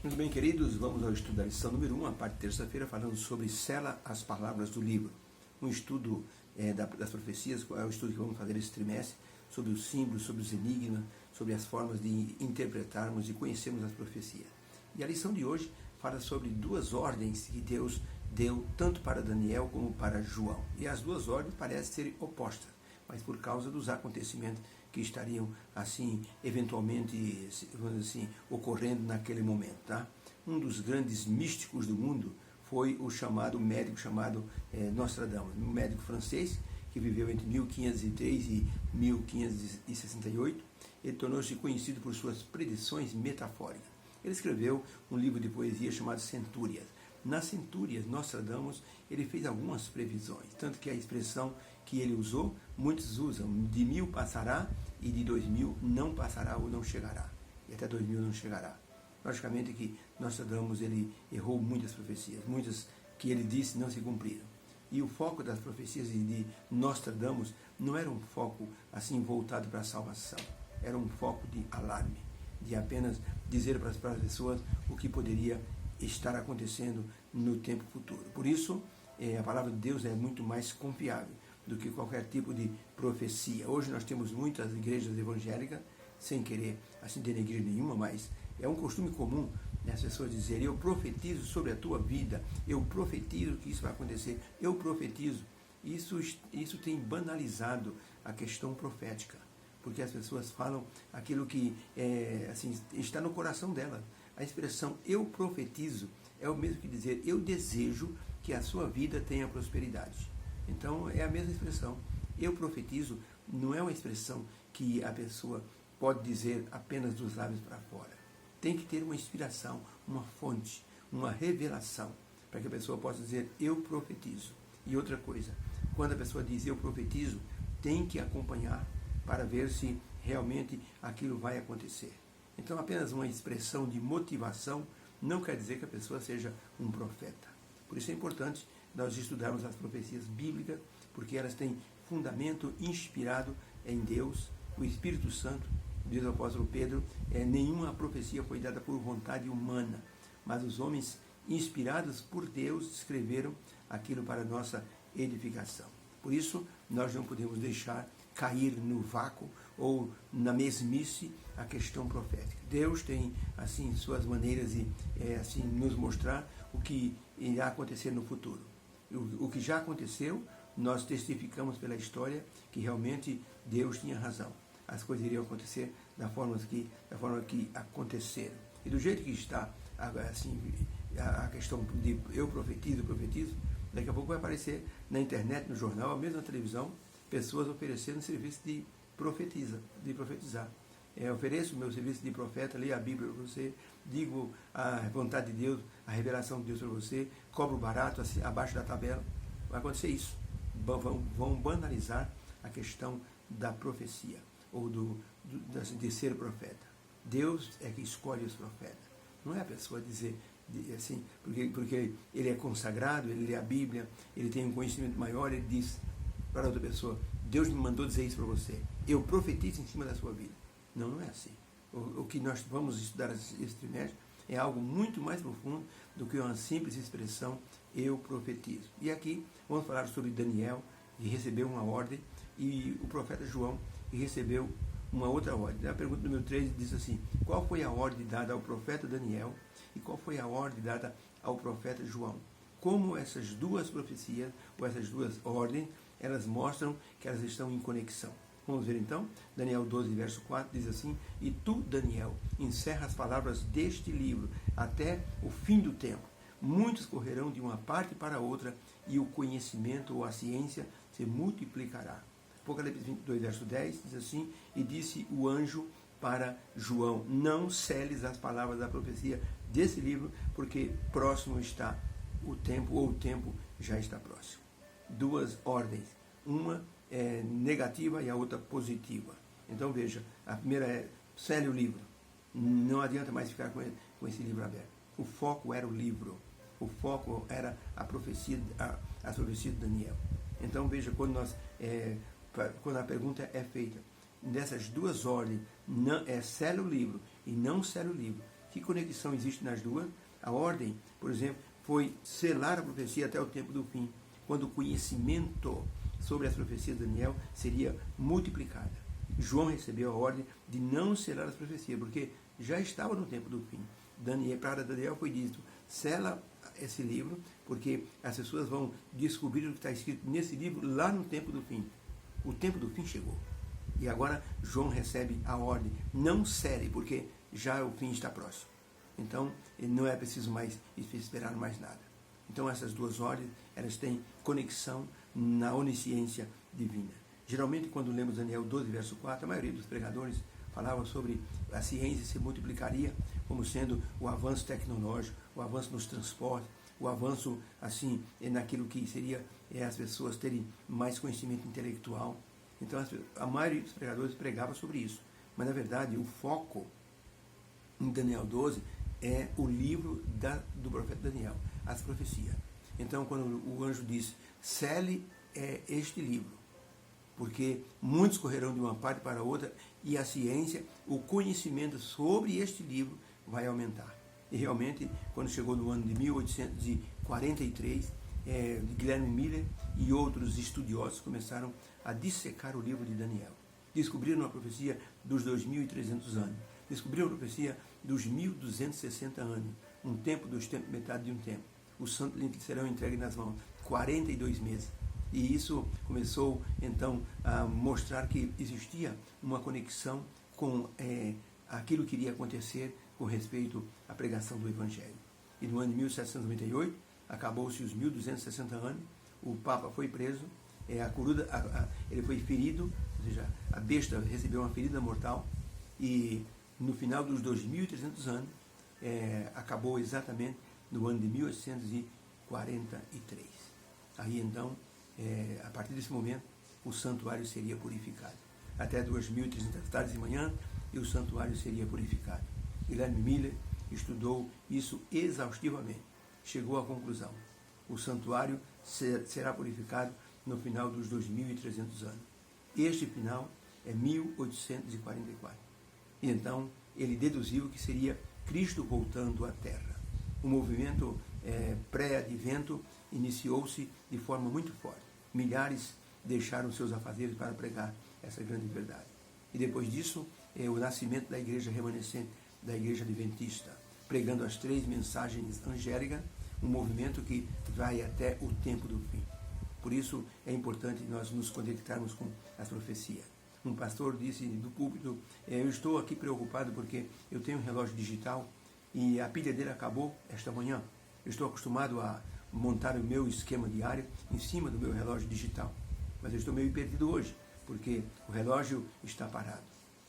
Muito bem, queridos, vamos ao estudo da lição número 1, a parte de terça-feira, falando sobre sela as palavras do livro. Um estudo das profecias, é o estudo que vamos fazer esse trimestre, sobre os símbolos, sobre os enigmas, sobre as formas de interpretarmos e conhecermos as profecias. E a lição de hoje fala sobre duas ordens que Deus deu tanto para Daniel como para João. E as duas ordens parecem ser opostas, mas por causa dos acontecimentos que estariam, assim, eventualmente, vamos dizer assim, ocorrendo naquele momento, tá? Um dos grandes místicos do mundo foi o médico chamado Nostradamus, um médico francês que viveu entre 1503 e 1568. Ele tornou-se conhecido por suas predições metafóricas. Ele escreveu um livro de poesia chamado Centúrias. Nas Centúrias, Nostradamus, ele fez algumas previsões, tanto que a expressão que ele usou, muitos usam, de 1000 passará e de 2000 não passará ou não chegará, e até 2000 não chegará. Logicamente que Nostradamus, ele errou muitas profecias, muitas que ele disse não se cumpriram. E o foco das profecias de Nostradamus não era um foco assim voltado para a salvação, era um foco de alarme, de apenas dizer para as pessoas o que poderia estar acontecendo no tempo futuro. Por isso, a palavra de Deus é muito mais confiável do que qualquer tipo de profecia. Hoje nós temos muitas igrejas evangélicas, sem querer assim denegrir nenhuma, mas é um costume comum, né, as pessoas dizerem: eu profetizo sobre a tua vida, eu profetizo que isso vai acontecer, eu profetizo. Isso tem banalizado a questão profética, porque as pessoas falam aquilo que assim, está no coração delas. A expressão eu profetizo é o mesmo que dizer eu desejo que a sua vida tenha prosperidade. Então é a mesma expressão. Eu profetizo não é uma expressão que a pessoa pode dizer apenas dos lábios para fora. Tem que ter uma inspiração, uma fonte, uma revelação, para que a pessoa possa dizer eu profetizo. E outra coisa, quando a pessoa diz eu profetizo, tem que acompanhar para ver se realmente aquilo vai acontecer. Então apenas uma expressão de motivação não quer dizer que a pessoa seja um profeta. Por isso é importante nós estudarmos as profecias bíblicas, porque elas têm fundamento inspirado em Deus, o Espírito Santo. Diz o apóstolo Pedro, nenhuma profecia foi dada por vontade humana, mas os homens inspirados por Deus escreveram aquilo para nossa edificação. Por isso, nós não podemos deixar cair no vácuo ou na mesmice a questão profética. Deus tem, assim, suas maneiras de assim, nos mostrar o que irá acontecer no futuro. O que já aconteceu, nós testificamos pela história que realmente Deus tinha razão. As coisas iriam acontecer da forma que aconteceram. E do jeito que está, assim, a questão de eu profetizo, daqui a pouco vai aparecer na internet, no jornal, mesmo na televisão, pessoas oferecendo serviço de profetizar. Ofereço o meu serviço de profeta, leio a Bíblia para você, digo a vontade de Deus, a revelação de Deus para você, cobro barato, assim, abaixo da tabela. Vai acontecer isso. Vão banalizar a questão da profecia, ou de ser profeta. Deus é que escolhe os profetas. Não é a pessoa dizer assim, porque ele é consagrado, ele lê a Bíblia, ele tem um conhecimento maior, ele diz para outra pessoa: Deus me mandou dizer isso para você, eu profetizo em cima da sua vida. Não é assim. O que nós vamos estudar esse trimestre é algo muito mais profundo do que uma simples expressão eu profetizo. E aqui vamos falar sobre Daniel, que recebeu uma ordem, e o profeta João, que recebeu uma outra ordem. A pergunta número 3 diz assim: qual foi a ordem dada ao profeta Daniel e qual foi a ordem dada ao profeta João? Como essas duas profecias, ou essas duas ordens, elas mostram que elas estão em conexão. Vamos ver então, Daniel 12, verso 4, diz assim: e tu, Daniel, encerra as palavras deste livro até o fim do tempo. Muitos correrão de uma parte para outra, e o conhecimento ou a ciência se multiplicará. Apocalipse 22, verso 10, diz assim: e disse o anjo para João: não seles as palavras da profecia desse livro, porque próximo está o tempo, ou o tempo já está próximo. Duas ordens, uma negativa e a outra positiva. Então veja, a primeira é: cele o livro. Não adianta mais ficar com esse livro aberto. O foco era o livro. O foco era a profecia de Daniel. Então veja, quando a pergunta é feita, dessas duas ordens, cele o livro e não cele o livro, Que conexão existe nas duas? A ordem, por exemplo, foi selar a profecia até o tempo do fim, quando o conhecimento sobre as profecias de Daniel seria multiplicada. João recebeu a ordem de não selar as profecias, porque já estava no tempo do fim. Para Daniel foi dito, sela esse livro, porque as pessoas vão descobrir o que está escrito nesse livro lá no tempo do fim. O tempo do fim chegou. E agora João recebe a ordem, não cele, porque já o fim está próximo. Então, não é preciso mais esperar mais nada. Então, essas duas ordens, elas têm conexão na onisciência divina. Geralmente, quando lemos Daniel 12, verso 4, a maioria dos pregadores falava sobre a ciência se multiplicaria como sendo o avanço tecnológico, o avanço nos transportes, o avanço, assim, naquilo que seria as pessoas terem mais conhecimento intelectual. Então, a maioria dos pregadores pregava sobre isso. Mas, na verdade, o foco em Daniel 12 é o livro do profeta Daniel, as profecias. Então, quando o anjo disse, cele este livro, porque muitos correrão de uma parte para outra e a ciência, o conhecimento sobre este livro vai aumentar. E realmente, quando chegou no ano de 1843, Guilherme Miller e outros estudiosos começaram a dissecar o livro de Daniel. Descobriram a profecia dos 2.300 anos. Descobriram a profecia dos 1.260 anos. Um tempo, dois tempos, metade de um tempo. Os santos serão entregues nas mãos. 42 meses. E isso começou, então, a mostrar que existia uma conexão com aquilo que iria acontecer com respeito à pregação do Evangelho. E no ano de 1798, acabou-se os 1.260 anos, o Papa foi preso, ele foi ferido, ou seja, a besta recebeu uma ferida mortal, e no final dos 2.300 anos, acabou exatamente no ano de 1843. Aí então, a partir desse momento, o santuário seria purificado. Até 2.300 tardes de manhã, e o santuário seria purificado. Guilherme Miller estudou isso exaustivamente. Chegou à conclusão: o santuário será purificado no final dos 2.300 anos. Este final é 1844. E então ele deduziu que seria Cristo voltando à Terra. O movimento pré-advento iniciou-se de forma muito forte. Milhares deixaram seus afazeres para pregar essa grande verdade. E depois disso, o nascimento da igreja remanescente, da igreja adventista, pregando as 3 mensagens angélicas, um movimento que vai até o tempo do fim. Por isso é importante nós nos conectarmos com as profecias. Um pastor disse do púlpito, eu estou aqui preocupado porque eu tenho um relógio digital e a pilha dele acabou esta manhã. Eu estou acostumado a montar o meu esquema diário em cima do meu relógio digital. Mas eu estou meio perdido hoje, porque o relógio está parado.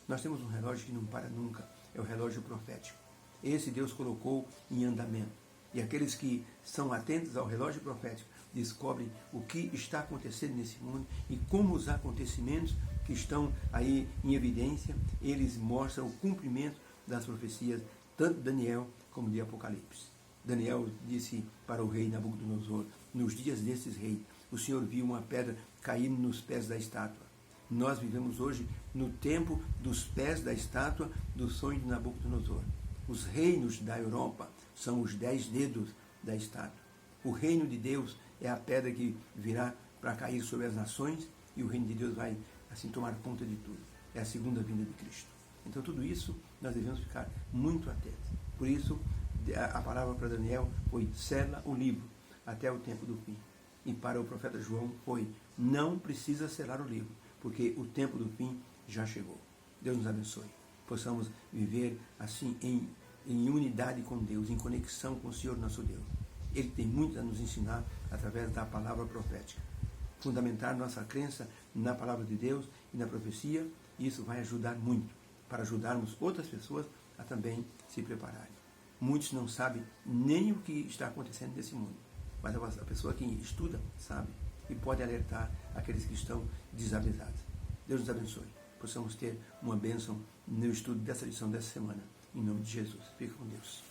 Nós temos um relógio que não para nunca, é o relógio profético. Esse Deus colocou em andamento. E aqueles que são atentos ao relógio profético descobrem o que está acontecendo nesse mundo e como os acontecimentos que estão aí em evidência, eles mostram o cumprimento das profecias, tanto de Daniel como de Apocalipse. Daniel disse para o rei Nabucodonosor, nos dias desses reis, o Senhor viu uma pedra caindo nos pés da estátua. Nós vivemos hoje no tempo dos pés da estátua do sonho de Nabucodonosor. Os reinos da Europa são os 10 dedos da estátua. O reino de Deus é a pedra que virá para cair sobre as nações e o reino de Deus vai assim tomar conta de tudo. É a segunda vinda de Cristo. Então tudo isso nós devemos ficar muito atentos. Por isso a palavra para Daniel foi sela o livro até o tempo do fim. E para o profeta João foi não precisa selar o livro, porque o tempo do fim já chegou. Deus nos abençoe. Possamos viver assim em unidade com Deus, em conexão com o Senhor nosso Deus. Ele tem muito a nos ensinar através da palavra profética. Fundamentar nossa crença na palavra de Deus e na profecia, e isso vai ajudar muito, para ajudarmos outras pessoas a também se prepararem. Muitos não sabem nem o que está acontecendo nesse mundo, mas a pessoa que estuda sabe e pode alertar aqueles que estão desavisados. Deus nos abençoe. Possamos ter uma bênção no estudo dessa lição dessa semana. Em nome de Jesus. Fique com Deus.